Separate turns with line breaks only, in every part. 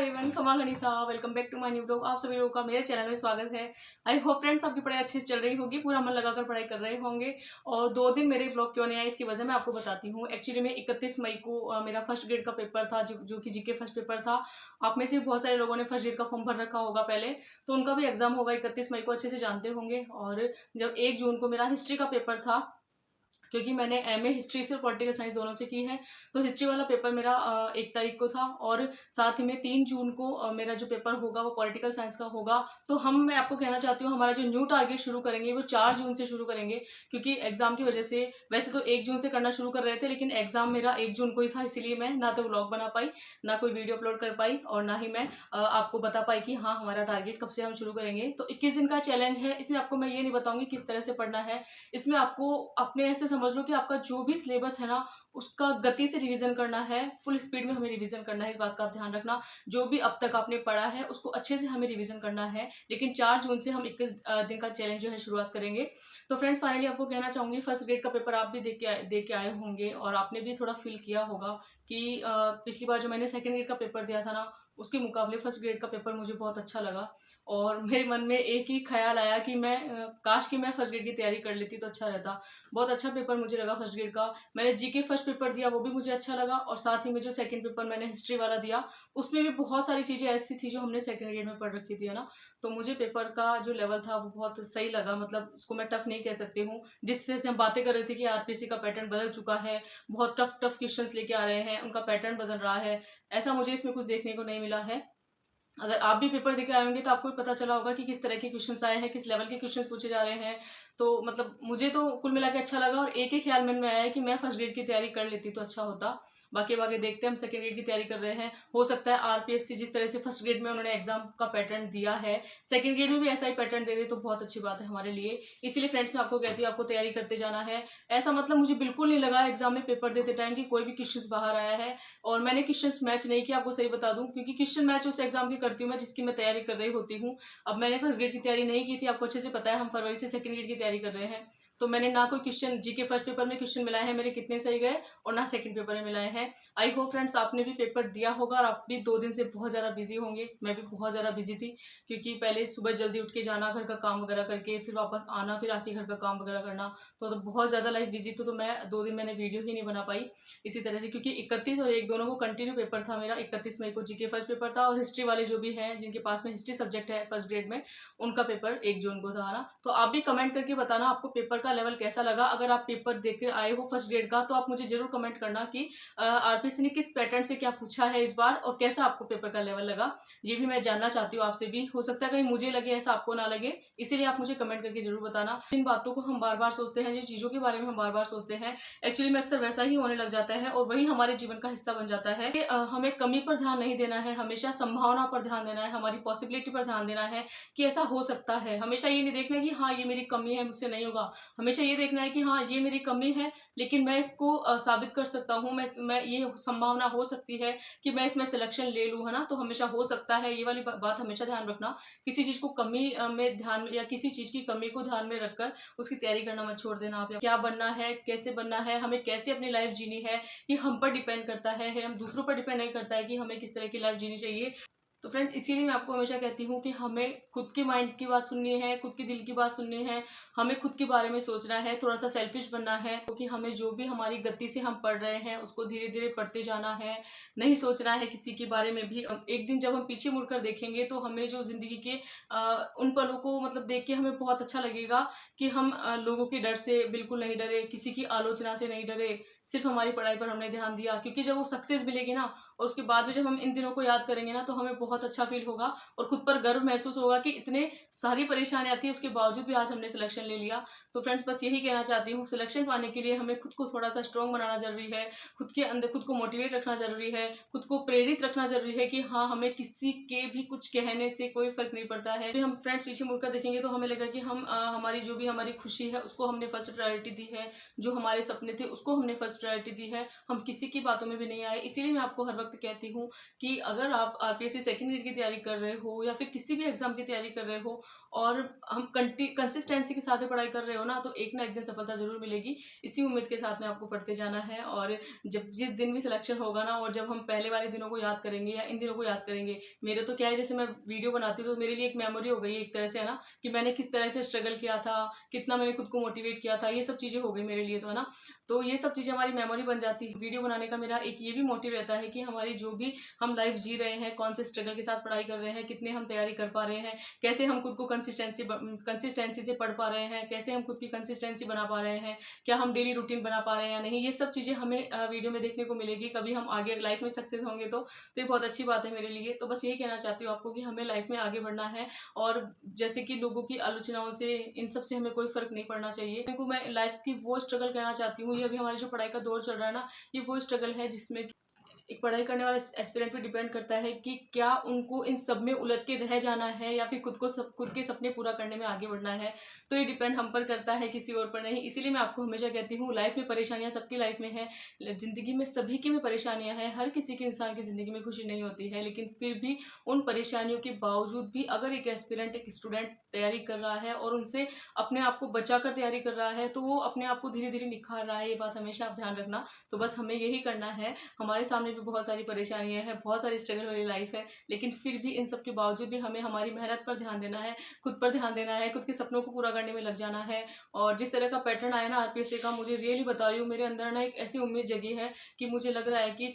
Everyone, खमा गणिसा, welcome back to my new blog. आप सभी लोगों का मेरे चैनल में स्वागत है। आई होप फ्रेंड्स आपकी पढ़ाई अच्छे से चल रही होगी, पूरा मन लगाकर पढ़ाई कर रहे होंगे। और 2 दिन मेरे ब्लॉग क्यों नहीं आए, इसकी वजह मैं आपको बताती हूँ। एक्चुअली में 31 मई को मेरा फर्स्ट ग्रेड का पेपर था, जो कि जीके फर्स्ट पेपर था। आप में से बहुत सारे लोगों ने फर्स्ट ग्रेड का फॉर्म भर रखा होगा पहले, तो उनका भी एग्जाम होगा 31 मई को, अच्छे से जानते होंगे। और जब 1 जून को मेरा हिस्ट्री का पेपर था, क्योंकि मैंने एमए हिस्ट्री से पॉलिटिकल साइंस दोनों से की है, तो हिस्ट्री वाला पेपर मेरा 1 तारीख को था। और साथ ही में 3 जून को मेरा जो पेपर होगा वो पॉलिटिकल साइंस का होगा। तो मैं आपको कहना चाहती हूँ, हमारा जो न्यू टारगेट शुरू करेंगे वो 4 जून से शुरू करेंगे, क्योंकि एग्जाम की वजह से वैसे तो 1 जून से करना शुरू कर रहे थे, लेकिन एग्जाम मेरा 1 जून को ही था, इसीलिए मैं ना तो व्लॉग बना पाई, ना कोई वीडियो अपलोड कर पाई, और ना ही मैं आपको बता पाई कि हाँ हमारा टारगेट कब से हम शुरू करेंगे। तो 21 दिन का चैलेंज है, इसमें आपको मैं ये नहीं बताऊंगी किस तरह से पढ़ना है। इसमें आपको अपने ऐसे समझ लो कि आपका जो भी सिलेबस है ना, उसका गति से रिवीजन करना है, फुल स्पीड में हमें रिवीजन करना है। इस बात का आप ध्यान रखना, जो भी अब तक आपने पढ़ा है उसको अच्छे से हमें रिवीजन करना है। लेकिन 4 जून से हम 21 दिन का चैलेंज जो है शुरुआत करेंगे। तो फ्रेंड्स, फाइनली आपको कहना चाहूंगी, फर्स्ट ग्रेड का पेपर आप भी दे के आए होंगे, और आपने भी थोड़ा फील किया होगा कि पिछली बार जो मैंने सेकेंड ग्रेड का पेपर दिया था ना, उसके मुकाबले फर्स्ट ग्रेड का पेपर मुझे बहुत अच्छा लगा। और मेरे मन में एक ही ख्याल आया कि काश कि मैं फर्स्ट ग्रेड की तैयारी कर लेती तो अच्छा रहता। बहुत अच्छा पेपर मुझे लगा फर्स्ट ग्रेड का। मैंने जीके फर्स्ट पेपर दिया, वो भी मुझे अच्छा लगा, और साथ ही में जो सेकंड पेपर मैंने हिस्ट्री वाला दिया, उसमें भी बहुत सारी चीज़ें ऐसी थी जो हमने सेकंड ग्रेड में पढ़ रखी थी, है ना। तो मुझे पेपर का जो लेवल था वो बहुत सही लगा, मतलब उसको मैं टफ नहीं कह सकती हूँ। जिस तरह से हम बातें कर रहे थे कि आरपीएससी का पैटर्न बदल चुका है, बहुत टफ टफ क्वेश्चंस लेके आ रहे हैं, उनका पैटर्न बदल रहा है, ऐसा मुझे इसमें कुछ देखने को नहीं मिला है। अगर आप भी पेपर देके आए होंगे तो आपको भी पता चला होगा कि किस तरह के क्वेश्चंस आए हैं, किस लेवल के क्वेश्चंस पूछे जा रहे हैं। तो मतलब मुझे तो कुल मिला के अच्छा लगा, और एक ही ख्याल मन में आया है कि मैं फर्स्ट ग्रेड की तैयारी कर लेती तो अच्छा होता। बाकी देखते हैं, हम सेकंड ग्रेड की तैयारी कर रहे हैं। हो सकता है आरपीएससी जिस तरह से फर्स्ट ग्रेड में उन्होंने एग्जाम का पैटर्न दिया है, सेकंड ग्रेड में भी ऐसा ही पैटर्न दे दे तो बहुत अच्छी बात है हमारे लिए। इसीलिए फ्रेंड्स, मैं आपको कहती हूँ आपको तैयारी करते जाना है। ऐसा मतलब मुझे बिल्कुल नहीं लगा एग्जाम में पेपर देते टाइम कि कोई भी क्वेश्चन बाहर आया है। और मैंने क्वेश्चन मैच नहीं किया, आपको सही बता दूं, क्योंकि क्वेश्चन मैच उस एग्जाम की करती हूँ मैं जिसकी मैं तैयारी कर रही होती हूँ। अब मैंने फर्स्ट ग्रेड की तैयारी नहीं की थी, आपको अच्छे से पता है, हम फरवरी से सेकंड ग्रेड की तैयारी कर रहे हैं। तो मैंने ना कोई क्वेश्चन जीके फर्स्ट पेपर में क्वेश्चन मिलाए हैं मेरे कितने सही गए, और ना सेकंड पेपर में मिलाए हैं। आई होप फ्रेंड्स आपने भी पेपर दिया होगा, और आप भी 2 दिन से बहुत ज़्यादा बिजी होंगे। मैं भी बहुत ज़्यादा बिजी थी, क्योंकि पहले सुबह जल्दी उठ के जाना, घर का काम वगैरह करके फिर वापस आना, फिर आके घर का काम वगैरह करना, तो बहुत ज़्यादा लाइफ बिजी थी। तो मैं 2 दिन मैंने वीडियो ही नहीं बना पाई इसी तरह से, क्योंकि 31 और 1 दोनों को कंटिन्यू पेपर था मेरा। 31 मई को जीके फर्स्ट पेपर था, और हिस्ट्री वाले जो भी हैं जिनके पास में हिस्ट्री सब्जेक्ट है फर्स्ट ग्रेड में, उनका पेपर 1 जून को था ना। तो आप भी कमेंट करके बताना आपको पेपर का लेवल कैसा लगा। अगर आप पेपर देख कर आए हो फर्स्ट ग्रेड का, तो आप मुझे जरूर कमेंट करना कि आरपीएससी ने किस पैटर्न से क्या पूछा है इस बार, और कैसा आपको पेपर का लेवल लगा। ये भी मैं जानना चाहती हूँ आपसे भी। हो सकता है कहीं मुझे लगे ऐसा आपको ना लगे, इसीलिए आप मुझे कमेंट करके जरूर बताना। इन बातों को हम बार बार सोचते हैं, जिन चीज़ों के बारे में हम बार बार सोचते हैं, एक्चुअली में अक्सर वैसा ही होने लग जाता है, और वही हमारे जीवन का हिस्सा बन जाता है। कि हमें कमी पर ध्यान नहीं देना है, हमेशा संभावना पर ध्यान देना है, हमारी पॉसिबिलिटी पर ध्यान देना है कि ऐसा हो सकता है। हमेशा ये नहीं देखना कि हाँ ये मेरी कमी है, मुझसे नहीं होगा। हमेशा ये देखना है कि हाँ ये मेरी कमी है, लेकिन मैं इसको साबित कर सकता हूँ, मैं ये संभावना हो सकती है कि मैं इसमें सिलेक्शन ले लूँ, है ना। तो हमेशा हो सकता है, ये वाली बात हमेशा ध्यान रखना। किसी चीज़ को कमी में ध्यान, या किसी चीज़ की कमी को ध्यान में रखकर उसकी तैयारी करना मत छोड़ देना। आप क्या बनना है, कैसे बनना है, हमें कैसे अपनी लाइफ जीनी है, ये हम पर डिपेंड करता है, हम दूसरों पर डिपेंड नहीं करता है कि हमें किस तरह की लाइफ जीनी चाहिए। तो फ्रेंड, इसीलिए मैं आपको हमेशा कहती हूँ कि हमें खुद के माइंड की बात सुननी है, खुद के दिल की बात सुननी है, हमें खुद के बारे में सोचना है, थोड़ा सा सेल्फिश बनना है, क्योंकि हमें जो भी हमारी गति से हम पढ़ रहे हैं उसको धीरे धीरे पढ़ते जाना है। नहीं सोचना है किसी के बारे में भी। एक दिन जब हम पीछे मुड़कर देखेंगे तो हमें जो जिंदगी के उन पलों को मतलब देख के हमें बहुत अच्छा लगेगा कि हम लोगों के डर से बिल्कुल नहीं डरे, किसी की आलोचना से नहीं डरे, सिर्फ हमारी पढ़ाई पर हमने ध्यान दिया। क्योंकि जब वो सक्सेस मिलेगी ना, और उसके बाद में जब हम इन दिनों को याद करेंगे ना, तो हमें बहुत अच्छा फील होगा, और खुद पर गर्व महसूस होगा कि इतने सारी परेशानियां आती है उसके बावजूद भी आज हमने सिलेक्शन ले लिया। तो फ्रेंड्स, बस यही कहना चाहती हूँ, सिलेक्शन पाने के लिए हमें खुद को थोड़ा सा स्ट्रॉन्ग बनाना जरूरी है, खुद के अंदर खुद को मोटिवेट रखना जरूरी है, खुद को प्रेरित रखना जरूरी है कि हाँ हमें किसी के भी कुछ कहने से कोई फर्क नहीं पड़ता है। तो हम फ्रेंड्स पीछे मुड़कर देखेंगे तो हमें लगेगा कि हम हमारी जो भी हमारी खुशी है उसको हमने फर्स्ट प्रायोरिटी दी है, जो हमारे सपने थे उसको हमने फर्स्ट फर्स्ट प्रायोरिटी दी है, हम किसी की बातों में भी नहीं आए। इसीलिए मैं आपको हर वक्त कहती हूँ कि अगर आप आरपीएससी सेकंड ग्रेड की तैयारी कर रहे हो या फिर किसी भी एग्जाम की तैयारी कर रहे हो और हम कंसिस्टेंसी के साथ पढ़ाई कर रहे हो ना, तो एक ना एक दिन सफलता जरूर मिलेगी। इसी उम्मीद के साथ में आपको पढ़ते जाना है। और जब जिस दिन भी सिलेक्शन होगा ना, और जब हम पहले वाले दिनों को याद करेंगे या इन दिनों को याद करेंगे, मेरे तो क्या है, जैसे मैं वीडियो बनाती हूँ तो मेरे लिए एक मेमोरी हो गई एक तरह से, है ना, कि मैंने किस तरह से स्ट्रगल किया था, कितना मैंने खुद को मोटिवेट किया था, ये सब चीज़ें हो गई मेरे लिए, तो है ना। तो ये सब चीज़ें हमारी मेमोरी बन जाती है। वीडियो बनाने का मेरा एक ये भी मोटिव रहता है कि हमारी जो भी हम लाइफ जी रहे हैं, कौन से स्ट्रगल के साथ पढ़ाई कर रहे हैं, कितने हम तैयारी कर पा रहे हैं, कैसे हम खुद को कंसिस्टेंसी से पढ़ पा रहे हैं, कैसे हम खुद की कंसिस्टेंसी बना पा रहे हैं, क्या हम डेली रूटीन बना पा रहे हैं या नहीं, ये सब चीज़ें हमें वीडियो में देखने को मिलेगी। कभी हम आगे लाइफ में सक्सेस होंगे तो ये बहुत अच्छी बात है मेरे लिए। तो बस यही कहना चाहती हूँ आपको कि हमें लाइफ में आगे बढ़ना है, और जैसे कि लोगों की आलोचनाओं से, इन सब से हमें कोई फर्क नहीं पड़ना चाहिए। क्योंकि मैं लाइफ की वो स्ट्रगल कहना चाहती हूँ, ये अभी हमारी जो पढ़ाई का दौर चल रहा है ना, ये वो स्ट्रगल है जिसमें एक पढ़ाई करने वाले एस्पिरेंट पे डिपेंड करता है कि क्या उनको इन सब में उलझ के रह जाना है या फिर खुद के सपने पूरा करने में आगे बढ़ना है। तो ये डिपेंड हम पर करता है, किसी और पर नहीं। इसीलिए मैं आपको हमेशा कहती हूँ, लाइफ में परेशानियां सबकी लाइफ में है, जिंदगी में सभी की में परेशानियां हैं। हर किसी के इंसान की जिंदगी में खुशी नहीं होती है, लेकिन फिर भी उन परेशानियों के बावजूद भी अगर एक एस्पिरेंट, एक स्टूडेंट तैयारी कर रहा है और उनसे अपने आप को बचा कर तैयारी कर रहा है, तो वो अपने आप को धीरे धीरे निखार रहा है। ये बात हमेशा आप ध्यान रखना। तो बस हमें यही करना है। हमारे सामने भी बहुत सारी परेशानियां हैं, बहुत सारी स्ट्रगल वाली लाइफ है, लेकिन फिर भी इन सब के बावजूद भी हमें हमारी मेहनत पर ध्यान देना है, खुद पर ध्यान देना है, खुद के सपनों को पूरा करने में लग जाना है। और जिस तरह का पैटर्न आया ना आरपीएससी का, मुझे रियली बता रही हूँ, मेरे अंदर ना एक ऐसी उम्मीद जगी है कि मुझे लग रहा है कि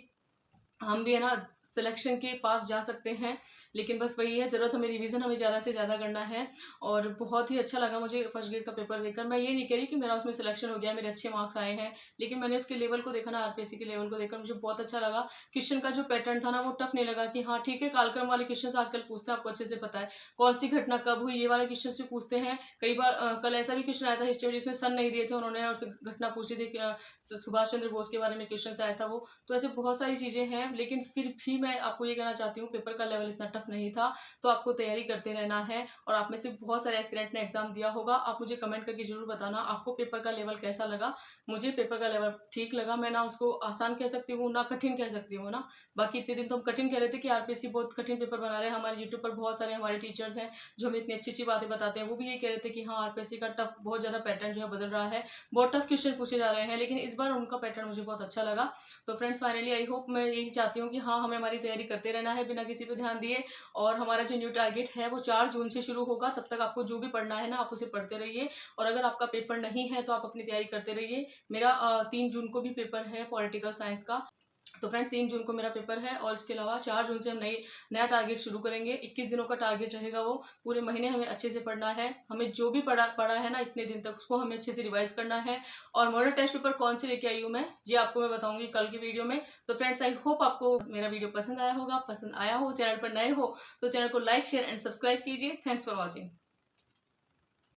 हम भी, है ना, सिलेक्शन के पास जा सकते हैं। लेकिन बस वही है, ज़रूरत हमें रिवीजन हमें ज़्यादा से ज़्यादा करना है। और बहुत ही अच्छा लगा मुझे फर्स्ट ग्रेड का पेपर देखकर। मैं ये नहीं कह रही कि मेरा उसमें सिलेक्शन हो गया, मेरे अच्छे मार्क्स आए हैं, लेकिन मैंने उसके लेवल को देखा ना, आरपीएससी के लेवल को देखकर मुझे बहुत अच्छा लगा। क्वेश्चन का जो पैटर्न था ना, वो टफ नहीं लगा कि हाँ ठीक है, कालक्रम वाले क्वेश्चन आजकल पूछते हैं, आपको अच्छे से पता है कौन सी घटना कब हुई, ये वाले क्वेश्चन भी पूछते हैं। कई बार कल ऐसा भी क्वेश्चन आया था हिस्ट्री में, जिसमें सन नहीं दिए थे उन्होंने, और घटना पूछ ली थी, सुभाष चंद्र बोस के बारे में क्वेश्चन आया था वो। तो ऐसे बहुत सारी चीज़ें हैं, लेकिन फिर भी मैं आपको ये कहना चाहती हूँ, पेपर का लेवल इतना टफ नहीं था। तो आपको तैयारी करते रहना है। और आप में से बहुत सारे एस्पिरेंट ने एग्जाम दिया होगा, आप मुझे कमेंट करके जरूर बताना आपको पेपर का लेवल कैसा लगा। मुझे पेपर का लेवल ठीक लगा। मैं ना उसको आसान कह सकती हूँ ना कठिन कह सकती हूँ ना। बाकी इतने दिन तो हम कठिन कह रहे थे कि आरपीएससी बहुत कठिन पेपर बना रहे हैं। हमारे यूट्यूब पर बहुत सारे हमारे टीचर्स हैं जो हमें इतनी अच्छी अच्छी बातें बताते हैं, वो भी ये कह रहे थे कि हाँ आरपीएससी का टफ बहुत ज़्यादा पैटर्न जो है बदल रहा है, बहुत टफ क्वेश्चन पूछे जा रहे हैं। लेकिन इस बार उनका पैटर्न मुझे बहुत अच्छा लगा। तो फ्रेंड्स, फाइनली आई होप, मैं यही चाहती हूँ कि हाँ हमें हमारी तैयारी करते रहना है बिना किसी पे ध्यान दिए। और हमारा जो न्यू टारगेट है वो 4 जून से शुरू होगा। तब तक आपको जो भी पढ़ना है ना, आप उसे पढ़ते रहिए। और अगर आपका पेपर नहीं है तो आप अपनी तैयारी करते रहिए। मेरा 3 जून को भी पेपर है पॉलिटिकल साइंस का। तो फ्रेंड 3 जून को मेरा पेपर है, और इसके अलावा 4 जून से हम नया टारगेट शुरू करेंगे। 21 दिनों का टारगेट रहेगा वो। पूरे महीने हमें अच्छे से पढ़ना है। हमें जो भी पढ़ा है ना इतने दिन तक, उसको हमें अच्छे से रिवाइज करना है। और मॉडल टेस्ट पेपर कौन से लेके आई हूँ मैं, ये आपको मैं बताऊंगी कल की वीडियो में। तो फ्रेंड्स, आई होप आपको मेरा वीडियो पसंद आया होगा। पसंद आया हो, चैनल पर नए हो तो चैनल को लाइक, शेयर एंड सब्सक्राइब कीजिए। Thanks for watching.